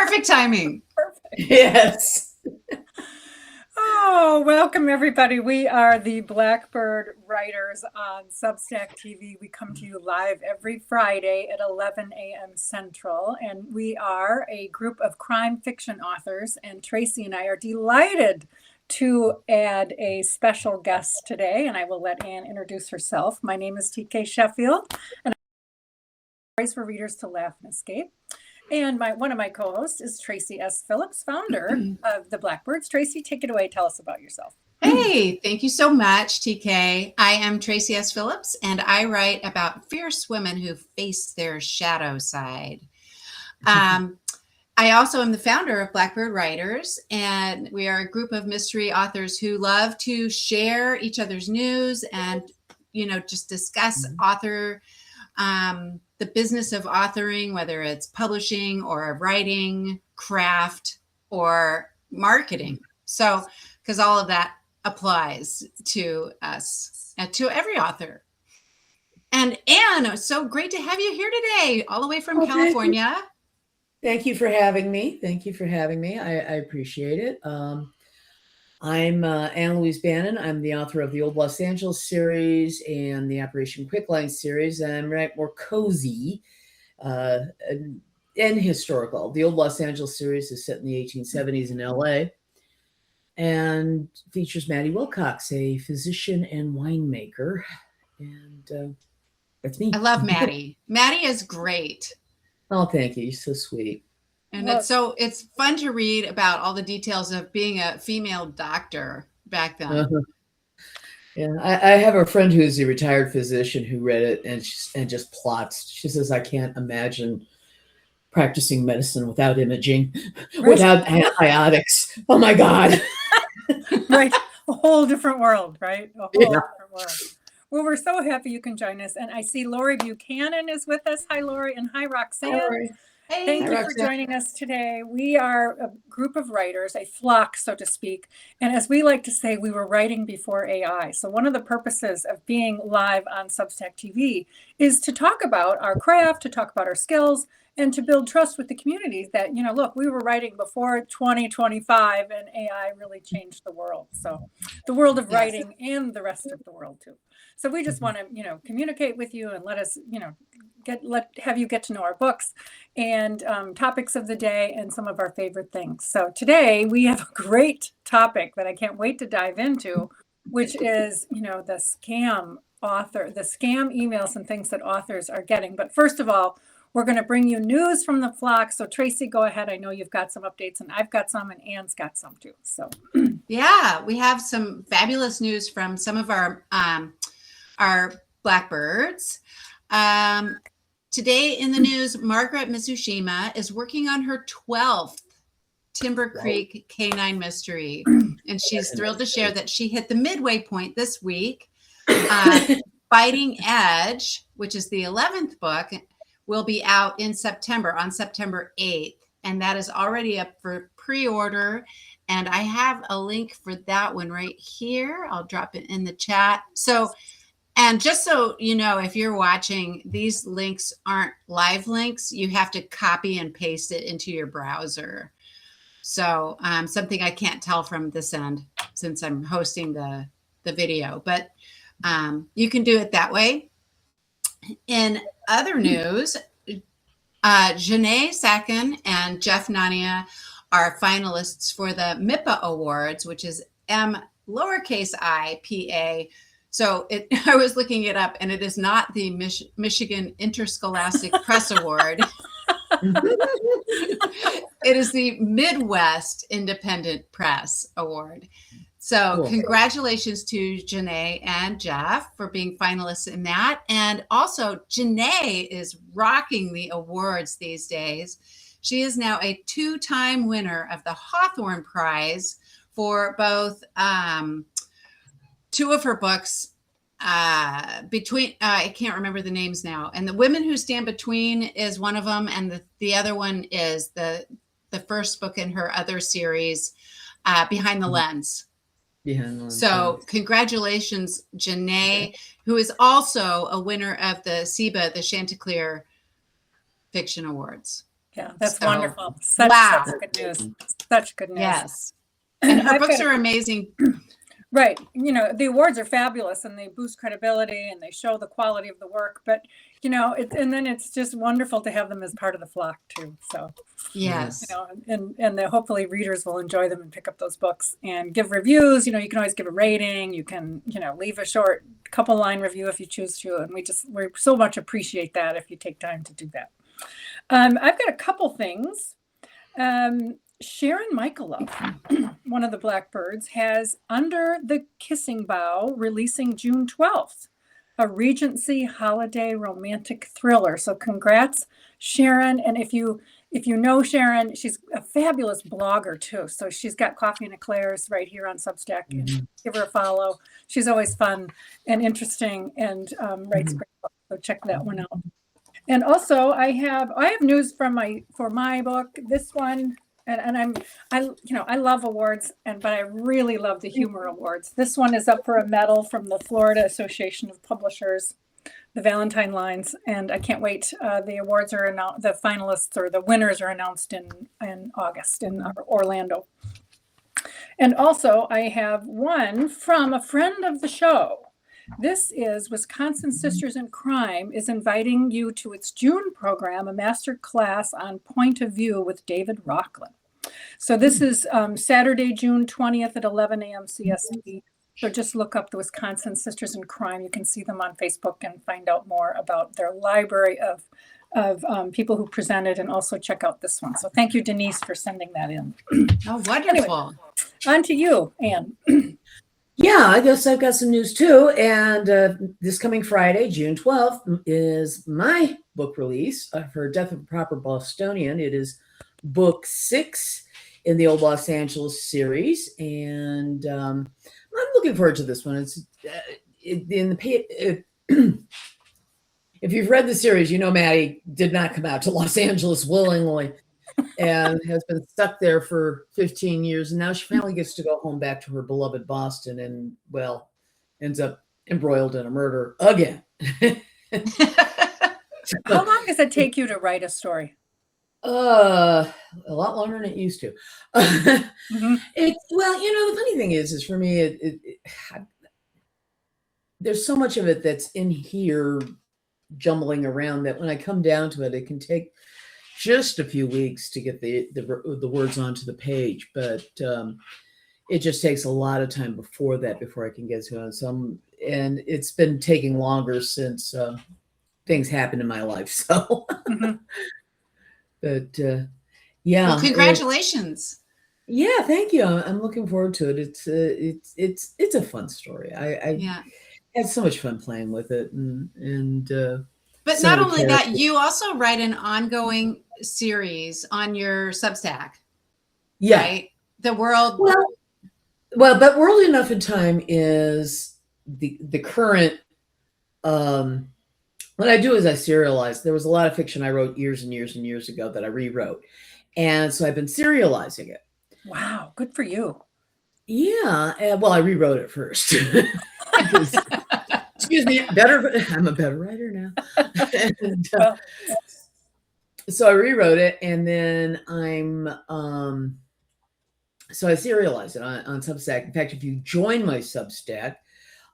Perfect timing. Yes. Oh, welcome everybody. We are the Blackbird writers on Substack TV. We come to you live every Friday at 11 a.m. Central, and we are a group of crime fiction authors, and Tracy and I are delighted to add a special guest today, and I will let Anne introduce herself. My name is TK Sheffield, and I'm for readers to laugh and escape. And one of my co-hosts is Tracey S. Phillips, founder of the Blackbirds. Tracy, take it away. Tell us about yourself. Hey, thank you so much, TK. I am Tracey S. Phillips, and I write about fierce women who face their shadow side. I also am the founder of Blackbird Writers, and we are a group of mystery authors who love to share each other's news and, just discuss author the business of authoring, whether it's publishing or writing, craft, or marketing. So, because all of that applies to us, to every author. And Anne, it's so great to have you here today, all the way from California. Thank you for having me. I appreciate it. I'm Anne Louise Bannon. I'm the author of the Old Los Angeles series and the Operation Quicklime series. And I'm right more cozy and historical. The Old Los Angeles series is set in the 1870s in LA and features Maddie Wilcox, a physician and winemaker. And that's me. I love Maddie. Maddie is great. Oh, thank you. You're so sweet. And it's fun to read about all the details of being a female doctor back then. Yeah, I have a friend who's a retired physician who read it and just plots. She says, I can't imagine practicing medicine without imaging, without antibiotics. Oh my God. Right. A whole different world, right? A whole different world. Well, we're so happy you can join us. And I see Lori Buchanan is with us. Hi, Lori, and hi, Roxanne. Hi, Lori. Hey, Thank you for joining us today. We are a group of writers, a flock, so to speak. And as we like to say, we were writing before AI. So one of the purposes of being live on Substack TV is to talk about our craft, to talk about our skills, and to build trust with the community that, look, we were writing before 2025 and AI really changed the world. So the world of writing and the rest of the world too. So we just want to, communicate with you and let us, have you get to know our books and topics of the day and some of our favorite things. So today we have a great topic that I can't wait to dive into, which is, the scam emails and things that authors are getting. But first of all, we're going to bring you news from the flock. So Tracy, go ahead. I know you've got some updates and I've got some and Anne's got some too. So yeah, we have some fabulous news from some of our Blackbirds. Today in the news, Margaret Mizushima is working on her 12th Timber Creek Canine mystery. And she's thrilled to share that she hit the midway point this week. Fighting Edge, which is the 11th book, will be out in September, on September 8th. And that is already up for pre-order. And I have a link for that one right here. I'll drop it in the chat. And just so you know, if you're watching, these links aren't live links. You have to copy and paste it into your browser. So something I can't tell from this end since I'm hosting the video, but you can do it that way. In other news, Janae Sakin and Jeff Nania are finalists for the MIPA Awards, which is M_I_PA. So I was looking it up, and it is not the Michigan Interscholastic Press Award. It is the Midwest Independent Press Award. So congratulations to Janae and Jeff for being finalists in that. And also, Janae is rocking the awards these days. She is now a 2-time winner of the Hawthorne Prize for both two of her books, I can't remember the names now. And The Women Who Stand Between is one of them. And the other one is the first book in her other series, Behind the Lens. So congratulations, Janae, who is also a winner of the SIBA, the Chanticleer Fiction Awards. Yeah, that's So, wonderful. Such good news. Such good news. Yes. And her I've books got- are amazing. Right. You know, the awards are fabulous and they boost credibility and they show the quality of the work. But, you know, and then it's just wonderful to have them as part of the flock too. So, Yes. you know, and hopefully readers will enjoy them and pick up those books and give reviews. You know, you can always give a rating. You can, you know, leave a short couple line review if you choose to. And we so much appreciate that if you take time to do that. I've got a couple things. Sharon Michaeloff, one of the Blackbirds, has Under the Kissing Bough releasing June 12th, a Regency holiday romantic thriller. So congrats, Sharon. And if you know Sharon, she's a fabulous blogger too. So she's got Coffee and Eclairs right here on Substack. And give her a follow. She's always fun and interesting and writes great books. So check that one out. And also I have news for my book. This one. And I love awards, but I really love the humor awards. This one is up for a medal from the Florida Association of Publishers, the Valentine Lines, and I can't wait. The awards are announced, the finalists or the winners are announced in August in Orlando. And also I have one from a friend of the show. This is Wisconsin Sisters in Crime is inviting you to its June program, a master class on point of view with David Rocklin. So this is Saturday, June 20th at 11 a.m. CST. So just look up the Wisconsin Sisters in Crime. You can see them on Facebook and find out more about their library of people who presented, and also check out this one. So thank you, Denise, for sending that in. Oh, wonderful. Anyway, on to you, Anne. Yeah, I guess I've got some news too. And this coming Friday, June 12th, is my book release for Death of a Proper Bostonian. It is book 6 in the Old Los Angeles series. And I'm looking forward to this one. It's if you've read the series, you know Maddie did not come out to Los Angeles willingly and has been stuck there for 15 years. And now she finally gets to go home back to her beloved Boston and, well, ends up embroiled in a murder again. How long does it take you to write a story? A lot longer than it used to. Mm-hmm. Well, you know, the funny thing is for me, there's so much of it that's in here jumbling around that when I come down to it, it can take just a few weeks to get the words onto the page, but it just takes a lot of time before I can get to it. And it's been taking longer since things happened in my life. So, but yeah. Well, congratulations. Yeah, thank you. I'm looking forward to it. It's a fun story. I had so much fun playing with it, and but not only that, you also write an ongoing series on your Substack. Yeah, right? The World. Well, but World Enough in Time is the current. What I do is I serialize. There was a lot of fiction I wrote years and years and years ago that I rewrote, and so I've been serializing it. Wow, good for you. Yeah, well, I rewrote it first. Excuse me, I'm a better writer now. And, so I rewrote it, and then so I serialized it on Substack. In fact, if you join my Substack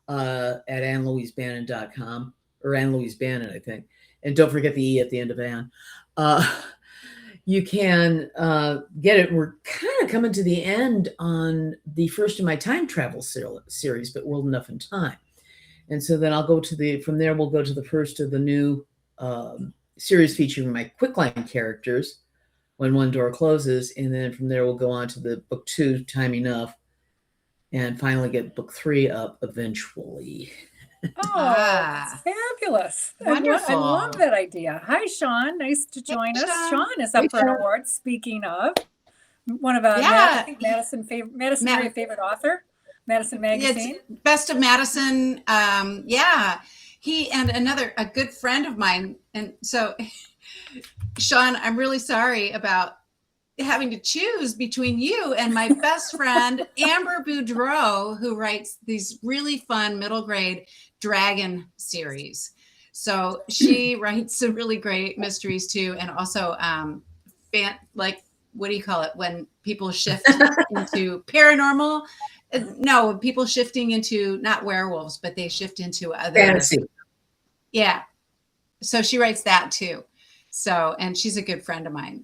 at AnneLouiseBannon.com, or Anne Louise Bannon, I think, and don't forget the E at the end of Anne, you can get it. We're kind of coming to the end on the first of my time travel series, but World Enough in Time. And so then I'll go from there, we'll go to the first of the new series featuring my quicklime characters, When One Door Closes. And then from there, we'll go on to the book 2, Time Enough, and finally get book 3 up eventually. Oh, fabulous. Wonderful. I love that idea. Hi, Sean. Nice to join us. Sean is up for an award. Speaking of, one of I think Madison's very favorite author, Madison Magazine. It's Best of Madison. He and a good friend of mine. And so, Sean, I'm really sorry about having to choose between you and my best friend, Amber Boudreau, who writes these really fun middle grade dragon series. So she writes some really great mysteries too, and also like, what do you call it? When people shift into paranormal? No, people shifting into not werewolves, but they shift into other Fantasy. Yeah. So she writes that too. So, and she's a good friend of mine.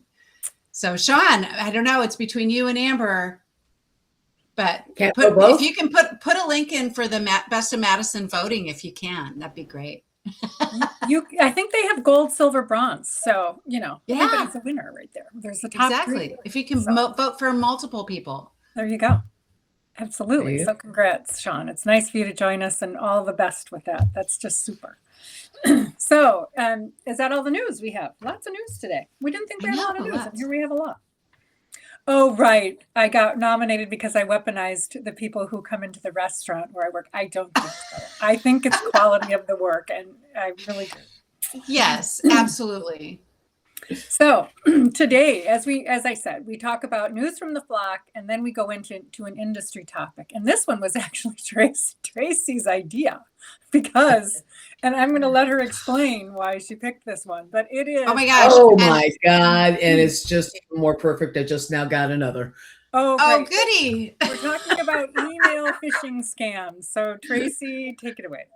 So Sean, I don't know, it's between you and Amber, but if you can put a link in for the Best of Madison voting, if you can, that'd be great. I think they have gold, silver, bronze. So, everybody's a winner right there. There's the top three. If you can vote for multiple people. There you go. Absolutely. So congrats, Sean. It's nice for you to join us, and all the best with that. That's just super. So is that all the news we have? Lots of news today. We didn't think we had a lot of news, and here we have a lot. Oh, right. I got nominated because I weaponized the people who come into the restaurant where I work. I don't think so. I think it's quality of the work, and I really do. Yes, absolutely. So today, as I said, we talk about news from the flock, and then we go into an industry topic. And this one was actually Tracy's idea, because, and I'm going to let her explain why she picked this one, but it is. Oh my gosh. Oh my God. And it's just even more perfect. I just now got another. Oh, goody. We're talking about email phishing scams. So Tracy, take it away.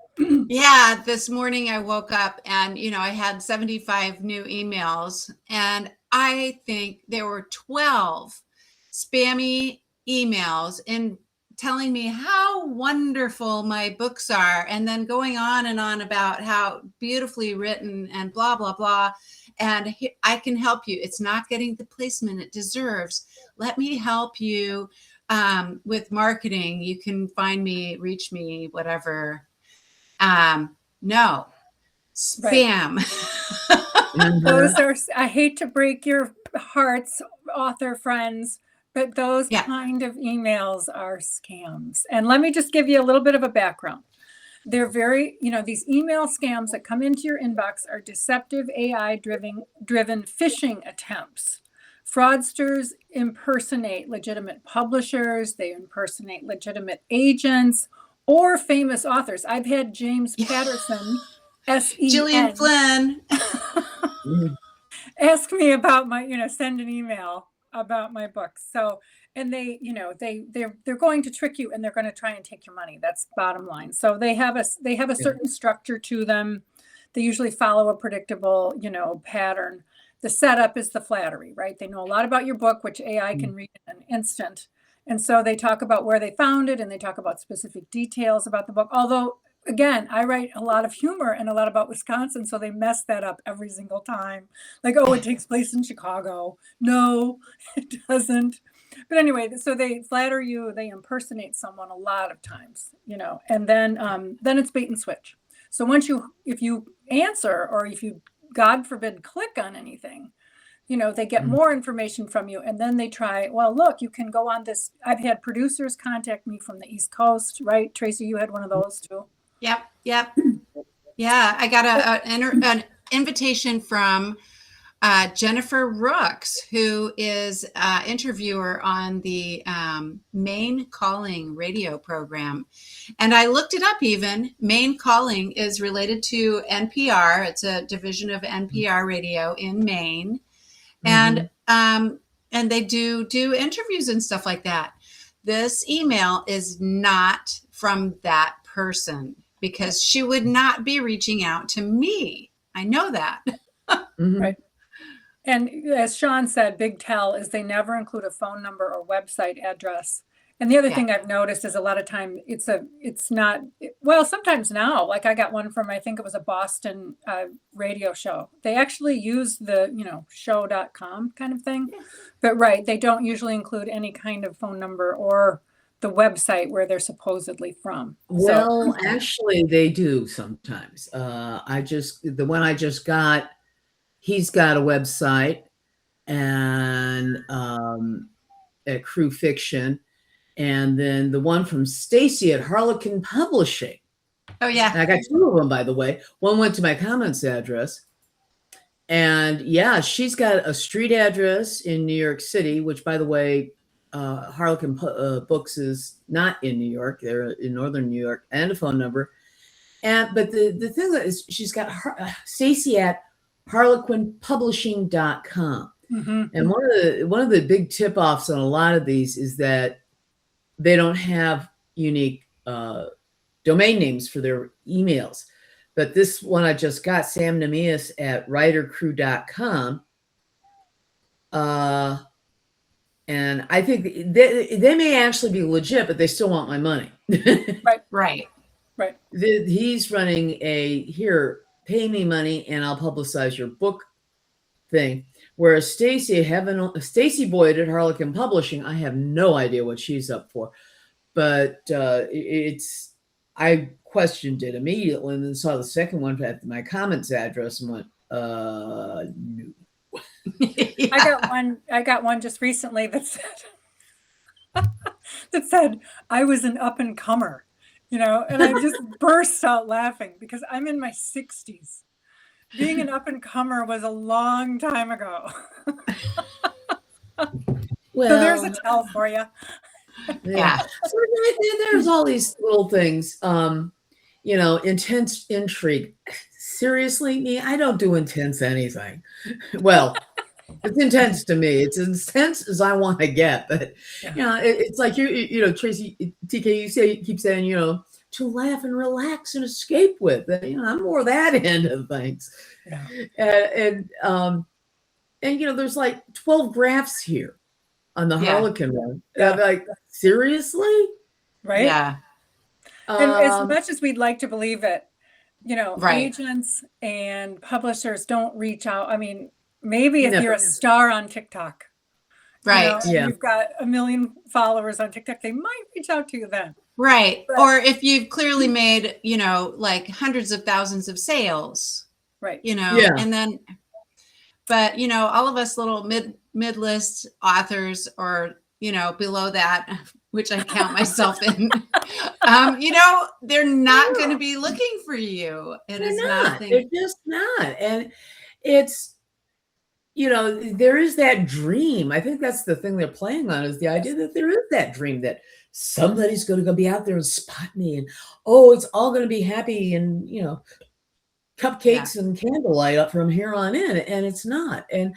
Yeah, this morning I woke up and, I had 75 new emails, and I think there were 12 spammy emails and telling me how wonderful my books are, and then going on and on about how beautifully written and blah, blah, blah. And I can help you. It's not getting the placement it deserves. Let me help you with marketing. You can find me, reach me, whatever. No, spam. Right. Those are, I hate to break your hearts, author friends, but those kind of emails are scams. And let me just give you a little bit of a background. They're very, these email scams that come into your inbox are deceptive AI-driven phishing attempts. Fraudsters impersonate legitimate publishers. They impersonate legitimate agents or famous authors. I've had James Patterson, S-E-N, Gillian Flynn, ask me about my, send an email about my book. So, and they, they're going to trick you, and they're going to try and take your money. That's bottom line. So they have a certain structure to them. They usually follow a predictable, pattern. The setup is the flattery, right? They know a lot about your book, which AI can read in an instant. And so they talk about where they found it, and they talk about specific details about the book. Although, again, I write a lot of humor and a lot about Wisconsin, so they mess that up every single time. Like, it takes place in Chicago. No, it doesn't. But anyway, so they flatter you, they impersonate someone a lot of times, and then it's bait and switch. So if you answer, or if you, God forbid, click on anything, they get more information from you, and then they try, well, look, you can go on this. I've had producers contact me from the East Coast, right? Tracy, you had one of those too. Yep. Yeah, I got an invitation from Jennifer Rooks, who is an interviewer on the Maine Calling radio program. And I looked it up even. Maine Calling is related to NPR. It's a division of NPR radio in Maine. And they do interviews and stuff like that. This email is not from that person, because she would not be reaching out to me. I know that. Right. And as Sean said, big tell is they never include a phone number or website address. And the other thing I've noticed is a lot of time it's not, well, sometimes now, like I got one from, I think it was a Boston radio show. They actually use the, show.com kind of thing. But right, they don't usually include any kind of phone number or the website where they're supposedly from. Well, actually they do sometimes. The one I just got, he's got a website and at Crew Fiction. And then the one from Stacy at Harlequin Publishing. Oh, yeah. And I got two of them, by the way. One went to my comments address. And yeah, she's got a street address in New York City, which, by the way, Harlequin Books is not in New York. They're in Northern New York, and a phone number. But the thing is, she's got Stacy at harlequinpublishing.com. And one of the big tip-offs on a lot of these is that they don't have unique domain names for their emails. But this one I just got, Sam Nemias at writercrew.com. And I think they may actually be legit, but they still want my money. Right. He's running here, pay me money and I'll publicize your book thing. Whereas Stacy Boyd at Harlequin Publishing, I have no idea what she's up for. But I questioned it immediately and then saw the second one at my comments address and went, no. Yeah. I got one just recently that said I was an up and comer, and I just burst out laughing because I'm in my 60s. Being an up and comer was a long time ago. Well, so there's a tell for you. Yeah. So there's all these little things, intense intrigue. Seriously, me, I don't do intense anything. Well, it's intense to me. It's as intense as I want to get, but it's like Tracy, TK, you keep saying, to laugh and relax and escape with. I'm more that end of things. Yeah. And there's like 12 graphs here on the Harlequin one. I'm like, seriously? Right? Yeah. And as much as we'd like to believe it, right. agents and publishers don't reach out. I mean, maybe if you're a star on TikTok, right? You've got 1 million followers on TikTok, they might reach out to you then. Right. But, or if you've clearly made, like hundreds of thousands of sales. Right. And then, but, all of us little mid-list authors or, below that, which I count myself in, they're not going to be looking for you. They're just not. And it's, there is that dream. I think that's the thing they're playing on, is the idea that there is that dream that somebody's going to go be out there and spot me. And, it's all going to be happy and, cupcakes and candlelight up from here on in. And it's not. And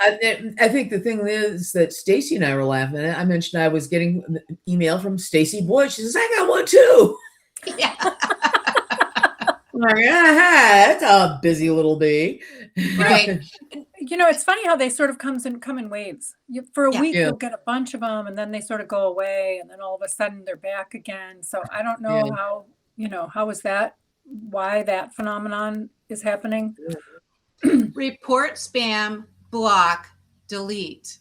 I think the thing is that Stacy and I were laughing at. I mentioned I was getting an email from Stacy Boyd. She says, I got one too. Yeah. I'm like, that's a busy little bee. Right. It's funny how they sort of come in waves. For a week, you'll get a bunch of them, and then they sort of go away, and then all of a sudden they're back again. So I don't know how, how is that, why that phenomenon is happening. Report spam, block, delete,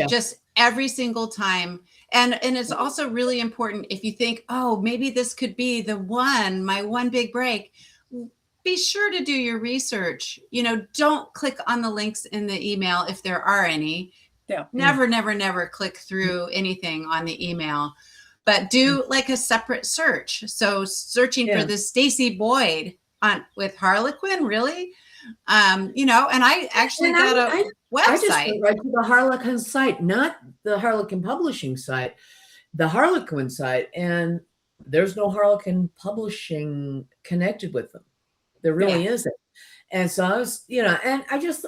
just every single time. And it's also really important if you think, maybe this could be my one big break. Be sure to do your research. Don't click on the links in the email if there are any. Yeah. Never click through anything on the email, but do like a separate search. So searching for this Stacy Boyd with Harlequin, really? And I actually got a website. I just went right to the Harlequin site, not the Harlequin Publishing site, the Harlequin site, and there's no Harlequin Publishing connected with them. There really isn't. And so I was, and I just,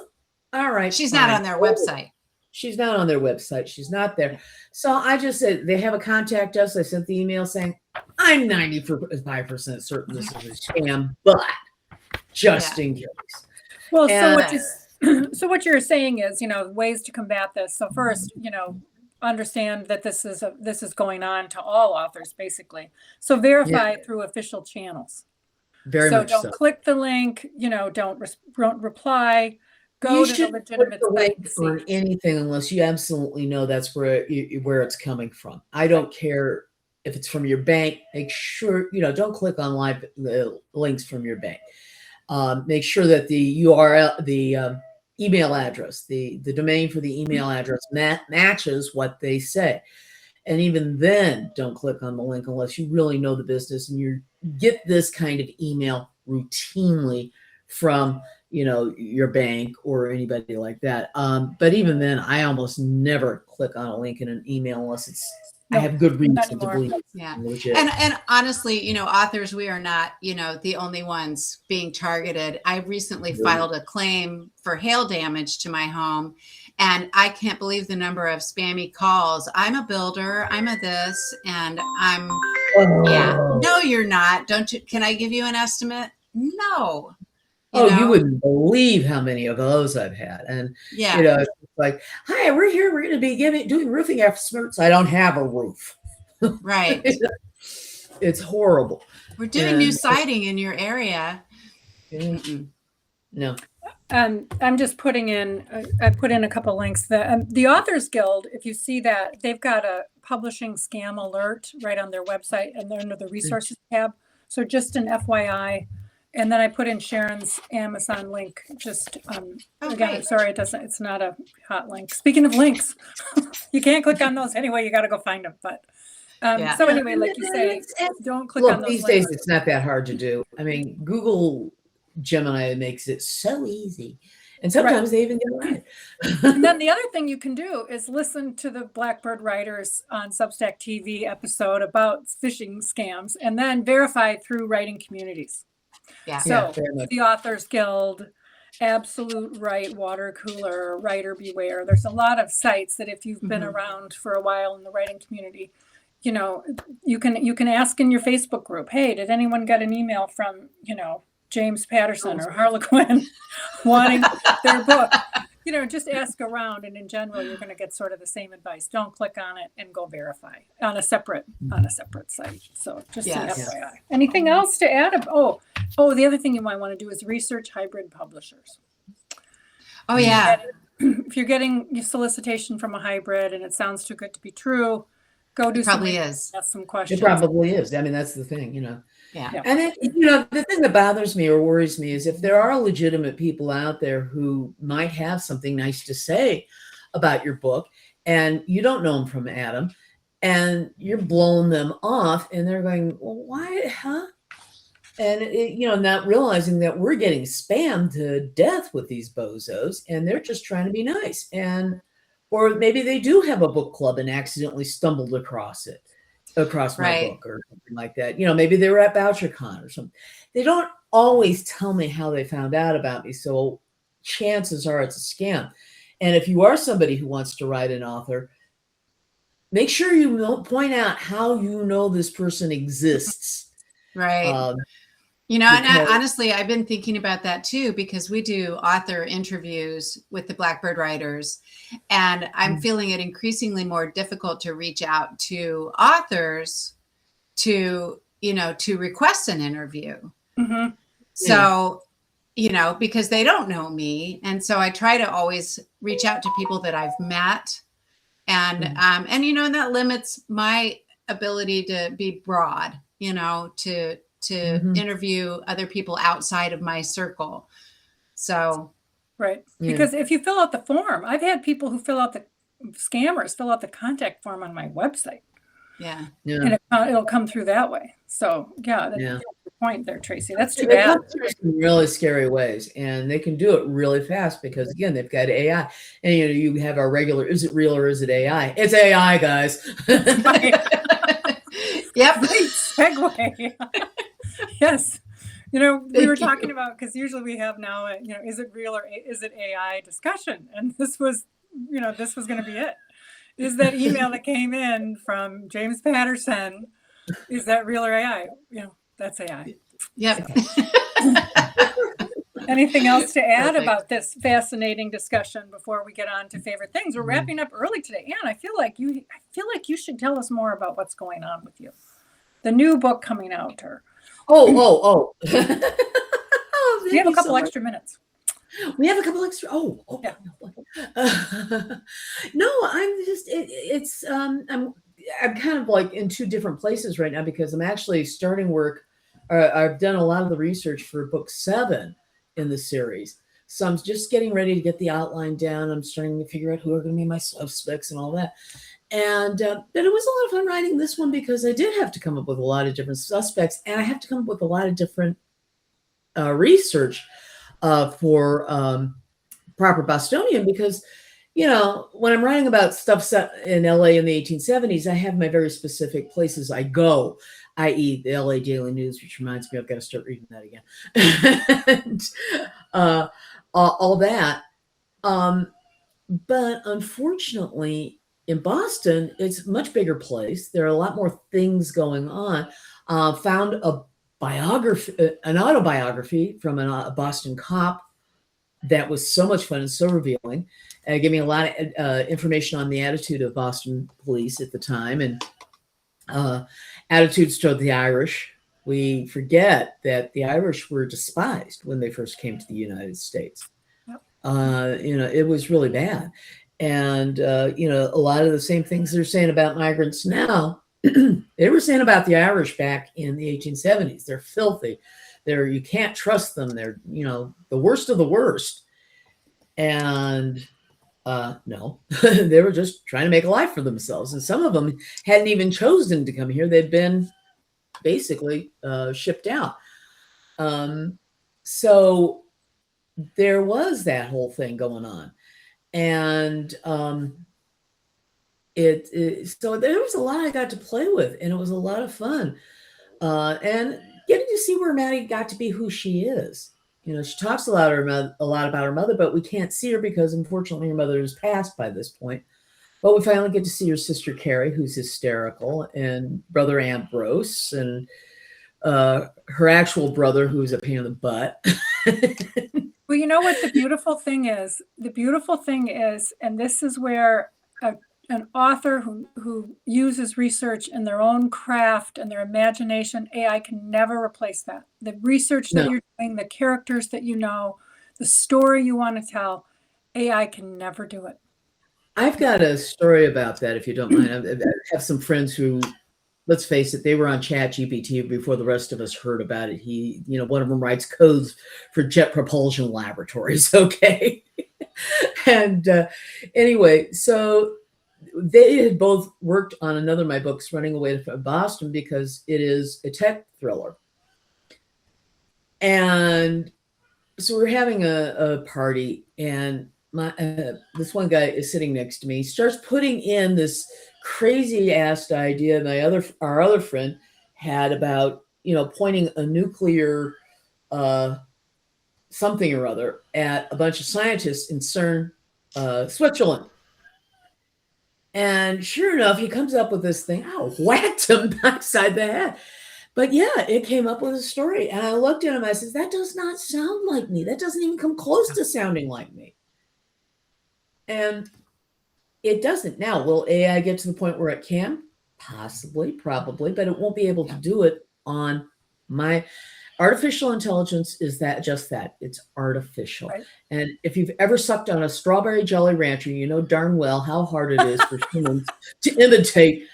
all right. She's not on their website. She's not on their website. She's not there. So I just said, they have a contact us. I sent the email saying, I'm 95% certain this is a scam, but just in case. Well, so what you're saying is, ways to combat this. So first, understand that this is going on to all authors, basically. So verify through official channels. Don't click the link, don't reply. Go to the legitimate site for anything unless you absolutely know that's where it's coming from. I don't care if it's from your bank. Make sure don't click on the links from your bank. Make sure that the URL, the email address, the domain for the email address matches what they say. And even then, don't click on the link unless you really know the business and you get this kind of email routinely from, your bank or anybody like that. But even then, I almost never click on a link in an email unless it's I have good reason to anymore. believe. Yeah. Legit. And honestly, authors, we are not, the only ones being targeted. I recently filed a claim for hail damage to my home, and I can't believe the number of spammy calls. I'm a builder, I'm a this, and I'm, yeah. No, you're not. Don't you? Can I give you an estimate? No. You wouldn't believe how many of those I've had. And, yeah. It's like, hi, we're here. We're going to be doing roofing experts. I don't have a roof. Right. It's horrible. We're doing new siding in your area. No. I'm just putting in, I put in a couple links. The Authors Guild, if you see that, they've got a publishing scam alert right on their website and they're under the resources tab. So just an FYI. And then I put in Sharon's Amazon link. Just again, I'm sorry, it's not a hot link. Speaking of links, you can't click on those anyway. You got to go find them. But so anyway, like you say, don't click on those these links. days it's not that hard to do. I mean, Google Gemini makes it so easy, and sometimes they even get it right. And then the other thing you can do is listen to the Blackbird Writers on Substack TV episode about phishing scams, and then verify through writing communities. Yeah. So the Authors Guild, Absolute Right, Water Cooler, Writer Beware. There's a lot of sites that if you've been around for a while in the writing community, you can ask in your Facebook group, hey, did anyone get an email from, James Patterson or Harlequin wanting their book? Just ask around, and in general, you're going to get sort of the same advice. Don't click on it and go verify on a separate site. So just an FYI. Anything else to add? Oh, the other thing you might want to do is research hybrid publishers. Oh yeah. If you're getting your solicitation from a hybrid and it sounds too good to be true, go do probably is. Ask some questions. It probably is. I mean, that's the thing, Yeah. And the thing that bothers me or worries me is if there are legitimate people out there who might have something nice to say about your book and you don't know them from Adam and you're blowing them off and they're going, well, why, huh? And, not realizing that we're getting spammed to death with these bozos and they're just trying to be nice. Or maybe they do have a book club and accidentally stumbled across my book or something like that. Maybe they were at BoucherCon or something. They don't always tell me how they found out about me. So chances are it's a scam. And if you are somebody who wants to write an author, make sure you point out how this person exists. Right. And honestly, I've been thinking about that too, because we do author interviews with the Blackbird writers, and I'm feeling it increasingly more difficult to reach out to authors to request an interview. Mm-hmm. So, because they don't know me. And so I try to always reach out to people that I've met and that limits my ability to be broad, to interview other people outside of my circle. So, right. Because if you fill out the form, I've had people who scammers fill out the contact form on my website. Yeah. And it'll come through that way. So that's the point there, Tracy. That's too bad. In really scary ways. And they can do it really fast because again, they've got AI. And you have our regular, is it real or is it AI? It's AI, guys. Yep. Great segue. Yes. We were talking about, because usually we have now, is it real or is it AI discussion? And this was going to be it. Is that email that came in from James Patterson, is that real or AI? That's AI. Yep. Anything else to add about this fascinating discussion before we get on to favorite things? We're wrapping up early today. Anne, I feel like you should tell us more about what's going on with you. The new book coming out, or oh. We have a couple extra minutes. We have a couple extra. Yeah. No, I'm just. I'm kind of like in two different places right now because I'm actually starting work. I've done a lot of the research for book 7 in the series, so I'm just getting ready to get the outline down. I'm starting to figure out who are going to be my suspects and all that. And but it was a lot of fun writing this one because I did have to come up with a lot of different suspects, and I have to come up with a lot of different research for proper Bostonian because, when I'm writing about stuff set in LA in the 1870s, I have my very specific places I go, i.e. the LA Daily News, which reminds me I've got to start reading that again. And, all that. But unfortunately, in Boston, it's a much bigger place. There are a lot more things going on. Found a biography, an autobiography from a Boston cop that was so much fun and so revealing. Gave me a lot of information on the attitude of Boston police at the time and attitudes toward the Irish. We forget that the Irish were despised when they first came to the United States. Yep. It was really bad. And, a lot of the same things they're saying about migrants now, they were saying about the Irish back in the 1870s. They're filthy. You can't trust them. They're, the worst of the worst. And no, they were just trying to make a life for themselves. And some of them hadn't even chosen to come here. They'd been basically shipped out. So there was that whole thing going on. And so there was a lot I got to play with, and it was a lot of fun. And getting to see where Maddie got to be who she is. She talks a lot about her mother, but we can't see her because unfortunately her mother has passed by this point. But we finally get to see her sister Carrie, who's hysterical, and brother Ambrose, and her actual brother, who's a pain in the butt. Well, you know what the beautiful thing is? The beautiful thing is, and this is where an author who uses research in their own craft and their imagination, AI can never replace that. The research that you're doing, the characters that the story you want to tell, AI can never do it. I've got a story about that, if you don't mind. I have some friends who, let's face it, they were on ChatGPT before the rest of us heard about it. One of them writes codes for jet propulsion laboratories, okay? And anyway, so they had both worked on another of my books, Running Away from Boston, because it is a tech thriller. And so we're having a party, and this one guy is sitting next to me. He starts putting in this crazy ass idea our other friend had about, pointing a nuclear something or other at a bunch of scientists in CERN, Switzerland. And sure enough, he comes up with this thing. I whacked him backside the head. But yeah, it came up with a story. And I looked at him, I said, that does not sound like me. That doesn't even come close to sounding like me. And it doesn't. Now, will AI get to the point where it can? Possibly, probably, but it won't be able to do it on my artificial intelligence. Is that just that? It's artificial. Right. And if you've ever sucked on a strawberry Jolly Rancher, you know darn well how hard it is for humans to imitate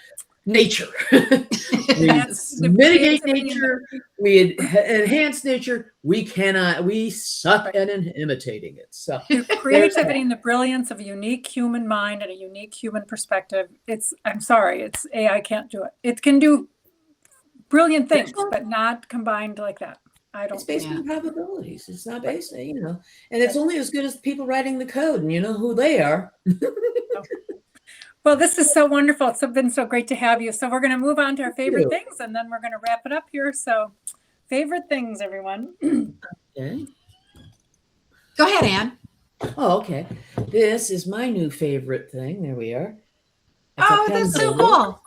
nature. We mitigate nature, we enhance nature. We suck at imitating it. So creativity and the brilliance of a unique human mind and a unique human perspective. AI can't do it. It can do brilliant things, but not combined like that. It's based on probabilities. It's not based, and it's only as good as people writing the code, and you know who they are. Well, this is so wonderful. It's been so great to have you. So we're going to move on to our favorite things, and then we're going to wrap it up here. So favorite things, everyone. Okay. Go ahead, Anne. Oh, okay. This is my new favorite thing. There we are. That's so cool.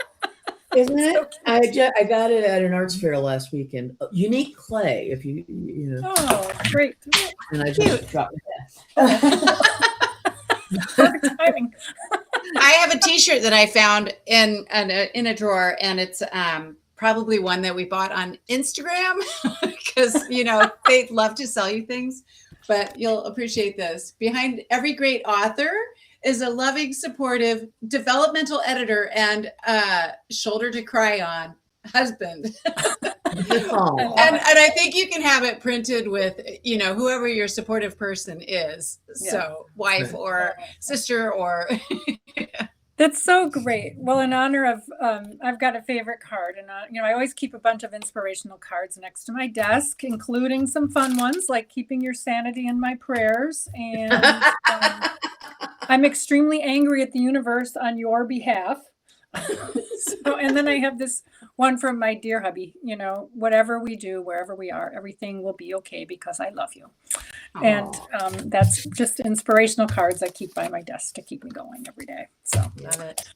Isn't it? So I got it at an arts fair last weekend. Unique clay, if you know. Oh, great. And I just dropped it. Perfect timing. I have a T-shirt that I found in a drawer, and it's probably one that we bought on Instagram because they love to sell you things. But you'll appreciate this. Behind every great author is a loving, supportive, developmental editor and shoulder to cry on husband. And I think you can have it printed with, whoever your supportive person is. Yeah. So wife or sister or. That's so great. Well, in honor of, I've got a favorite card, and I always keep a bunch of inspirational cards next to my desk, including some fun ones like keeping your sanity in my prayers. And I'm extremely angry at the universe on your behalf. And then I have this one from my dear hubby, whatever we do, wherever we are, everything will be okay because I love you. And that's just inspirational cards I keep by my desk to keep me going every day. So Love it.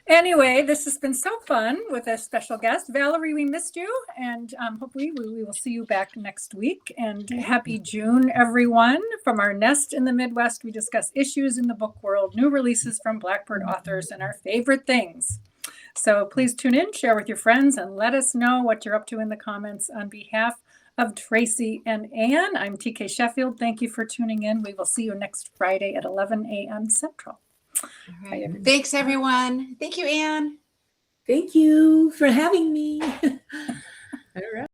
anyway, this has been so fun with a special guest. Valerie, we missed you, and hopefully we will see you back next week. And happy June, everyone. From our nest in the Midwest, we discuss issues in the book world, new releases from Blackbird authors, and our favorite things. So please tune in, share with your friends, and let us know what you're up to in the comments. On behalf of Tracy and Anne, I'm TK Sheffield. Thank you for tuning in. We will see you next Friday at 11 a.m. Central. All right. Thanks, everyone. Thank you, Anne. Thank you for having me. All right.